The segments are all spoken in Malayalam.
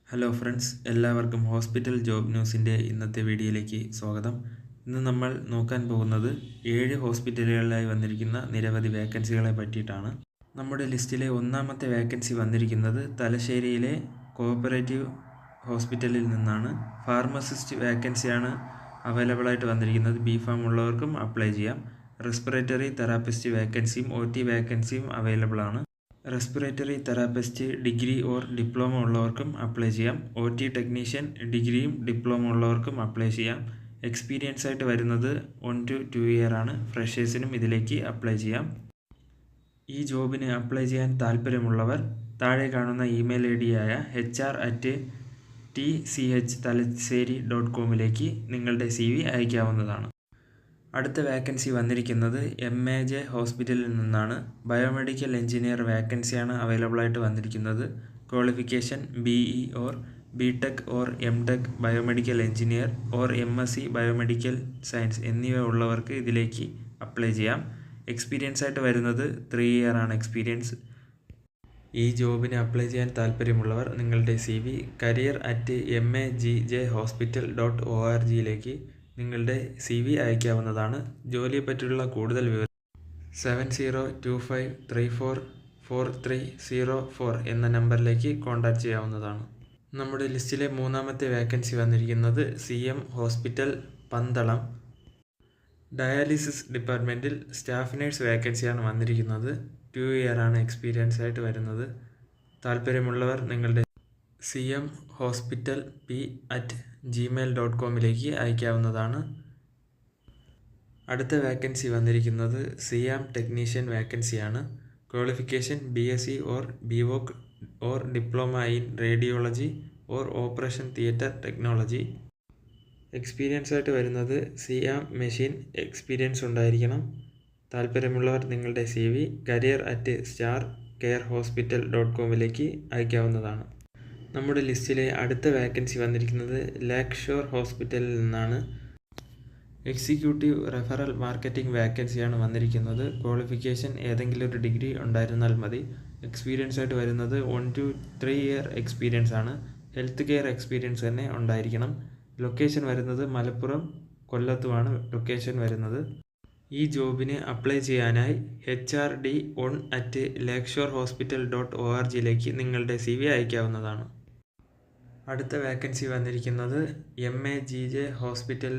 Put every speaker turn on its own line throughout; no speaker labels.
ഹലോ ഫ്രണ്ട്സ്, എല്ലാവർക്കും ഹോസ്പിറ്റൽ ജോബ് ന്യൂസിൻ്റെ ഇന്നത്തെ വീഡിയോയിലേക്ക് സ്വാഗതം. ഇന്ന് നമ്മൾ നോക്കാൻ പോകുന്നത് 7 ഹോസ്പിറ്റലുകളിലായി വന്നിരിക്കുന്ന നിരവധി വേക്കൻസികളെ പറ്റിയിട്ടാണ്. നമ്മുടെ ലിസ്റ്റിലെ ഒന്നാമത്തെ വേക്കൻസി വന്നിരിക്കുന്നത് തലശ്ശേരിയിലെ കോഓപ്പറേറ്റീവ് ഹോസ്പിറ്റലിൽ നിന്നാണ്. ഫാർമസിസ്റ്റ് വേക്കൻസിയാണ് അവൈലബിളായിട്ട് വന്നിരിക്കുന്നത്. B.Pharm ഉള്ളവർക്കും അപ്ലൈ ചെയ്യാം. റെസ്പിറേറ്ററി തെറാപ്പിസ്റ്റ് വേക്കൻസിയും OT വേക്കൻസിയും അവൈലബിൾ ആണ്. Respiratory therapist degree or diploma ഉള്ളവർക്കും അപ്ലൈ ചെയ്യാം. OT ടെക്നീഷ്യൻ ഡിഗ്രിയും ഡിപ്ലോമ ഉള്ളവർക്കും അപ്ലൈ ചെയ്യാം. എക്സ്പീരിയൻസ് ആയിട്ട് വരുന്നത് 1 to 2 ഇയർ ആണ്. ഫ്രഷേഴ്സിനും ഇതിലേക്ക് അപ്ലൈ ചെയ്യാം. ഈ ജോബിന് അപ്ലൈ ചെയ്യാൻ താല്പര്യമുള്ളവർ താഴെ കാണുന്ന ഇമെയിൽ ID ആയ hr@tchthalassery.com നിങ്ങളുടെ CV അയക്കാവുന്നതാണ്. അടുത്ത വേക്കൻസി വന്നിരിക്കുന്നത് MAJ ഹോസ്പിറ്റലിൽ നിന്നാണ്. ബയോമെഡിക്കൽ എഞ്ചിനീയർ വേക്കൻസിയാണ് അവൈലബിളായിട്ട് വന്നിരിക്കുന്നത്. Qualification BE or BTech or MTech biomedical engineer or MSc biomedical science എന്നിവ ഉള്ളവർക്ക് ഇതിലേക്ക് അപ്ലൈ ചെയ്യാം. എക്സ്പീരിയൻസ് ആയിട്ട് വരുന്നത് 3 ഇയർ ആണ് എക്സ്പീരിയൻസ്. ഈ ജോബിന് അപ്ലൈ ചെയ്യാൻ താല്പര്യമുള്ളവർ നിങ്ങളുടെ CV career@majjhospital.org നിങ്ങളുടെ CV അയക്കാവുന്നതാണ്. ജോലിയെ പറ്റിയുള്ള കൂടുതൽ വിവരം 7025344304 എന്ന നമ്പറിലേക്ക് കോൺടാക്റ്റ് ചെയ്യാവുന്നതാണ്. നമ്മുടെ ലിസ്റ്റിലെ മൂന്നാമത്തെ വേക്കൻസി വന്നിരിക്കുന്നത് CM ഹോസ്പിറ്റൽ പന്തളം ഡയാലിസിസ് ഡിപ്പാർട്ട്മെൻറ്റിൽ സ്റ്റാഫ് നേഴ്സ് വേക്കൻസിയാണ് വന്നിരിക്കുന്നത്. 2 ഇയർ ആണ് എക്സ്പീരിയൻസ് ആയിട്ട് വരുന്നത്. താല്പര്യമുള്ളവർ നിങ്ങളുടെ cmhospitalp@gmail.com അയക്കാവുന്നതാണ്. അടുത്ത വേക്കൻസി വന്നിരിക്കുന്നത് CM ടെക്നീഷ്യൻ വേക്കൻസിയാണ്. Qualification BSc or BVoc or diploma in radiology or operation theatre technology. Experience ആയിട്ട് വരുന്നത് CM മെഷീൻ എക്സ്പീരിയൻസ് ഉണ്ടായിരിക്കണം. താല്പര്യമുള്ളവർ നിങ്ങളുടെ CV career@starcarehospital.com അയക്കാവുന്നതാണ്. നമ്മുടെ ലിസ്റ്റിലെ അടുത്ത വേക്കൻസി വന്നിരിക്കുന്നത് ലേക്ക് ഷോർ ഹോസ്പിറ്റലിൽ നിന്നാണ്. എക്സിക്യൂട്ടീവ് റെഫറൽ മാർക്കറ്റിംഗ് വേക്കൻസിയാണ് വന്നിരിക്കുന്നത്. ക്വാളിഫിക്കേഷൻ ഏതെങ്കിലും ഒരു ഡിഗ്രി ഉണ്ടായിരുന്നാൽ മതി. എക്സ്പീരിയൻസ് ആയിട്ട് വരുന്നത് 1 to 3 ഇയർ എക്സ്പീരിയൻസ് ആണ്. ഹെൽത്ത് കെയർ എക്സ്പീരിയൻസ് തന്നെ ഉണ്ടായിരിക്കണം. ലൊക്കേഷൻ വരുന്നത് മലപ്പുറം കൊല്ലത്തുമാണ് ലൊക്കേഷൻ വരുന്നത്. ഈ ജോബിന് അപ്ലൈ ചെയ്യാനായി HRD1@lakeshorhospital.org നിങ്ങളുടെ CV അയക്കാവുന്നതാണ്. അടുത്ത വേക്കൻസി വന്നിരിക്കുന്നത് MAGJ ഹോസ്പിറ്റൽ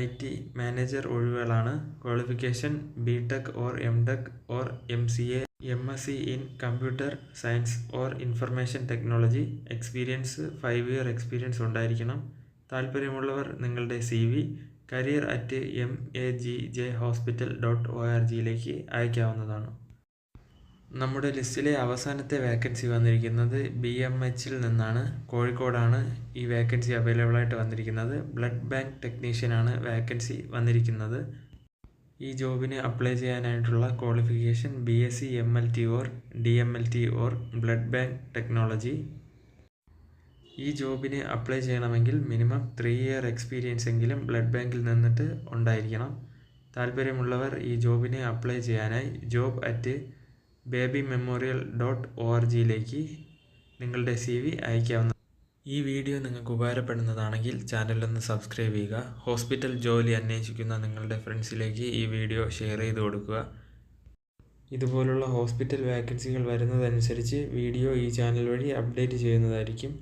IT മാനേജർ ഒഴിവുകളാണ്. Qualification BTech or MTech or MCA MSc in computer science or information technology. Experience 5 year experience ഉണ്ടായിരിക്കണം. താല്പര്യമുള്ളവർ നിങ്ങളുടെ CV career@majjhospital.org അയക്കാവുന്നതാണ്. നമ്മുടെ ലിസ്റ്റിലെ അവസാനത്തെ വേക്കൻസി വന്നിരിക്കുന്നത് BMHൽ നിന്നാണ്. കോഴിക്കോടാണ് ഈ വേക്കൻസി അവൈലബിളായിട്ട് വന്നിരിക്കുന്നത്. ബ്ലഡ് ബാങ്ക് ടെക്നീഷ്യനാണ് വേക്കൻസി വന്നിരിക്കുന്നത്. ഈ ജോബിന് അപ്ലൈ ചെയ്യാനായിട്ടുള്ള qualification BSc MLT or DMLT or blood bank technology. ഈ ജോബിന് അപ്ലൈ ചെയ്യണമെങ്കിൽ മിനിമം 3 ഇയർ എക്സ്പീരിയൻസ് എങ്കിലും ബ്ലഡ് ബാങ്കിൽ നിന്നിട്ട് ഉണ്ടായിരിക്കണം. താല്പര്യമുള്ളവർ ഈ ജോബിന് അപ്ലൈ ചെയ്യാനായി job@babymemorial.org നിങ്ങളുടെ CV അയക്കാവുന്ന. ഈ വീഡിയോ നിങ്ങൾക്ക് ഉപകാരപ്പെടുന്നതാണെങ്കിൽ ചാനലൊന്ന് സബ്സ്ക്രൈബ് ചെയ്യുക. ഹോസ്പിറ്റൽ ജോലി അന്വേഷിക്കുന്ന നിങ്ങളുടെ ഫ്രണ്ട്സിലേക്ക് ഈ വീഡിയോ ഷെയർ ചെയ്ത് കൊടുക്കുക. ഇതുപോലുള്ള ഹോസ്പിറ്റൽ വേക്കൻസികൾ വരുന്നതനുസരിച്ച് വീഡിയോ ഈ ചാനൽ വഴി അപ്ഡേറ്റ് ചെയ്യുന്നതായിരിക്കും.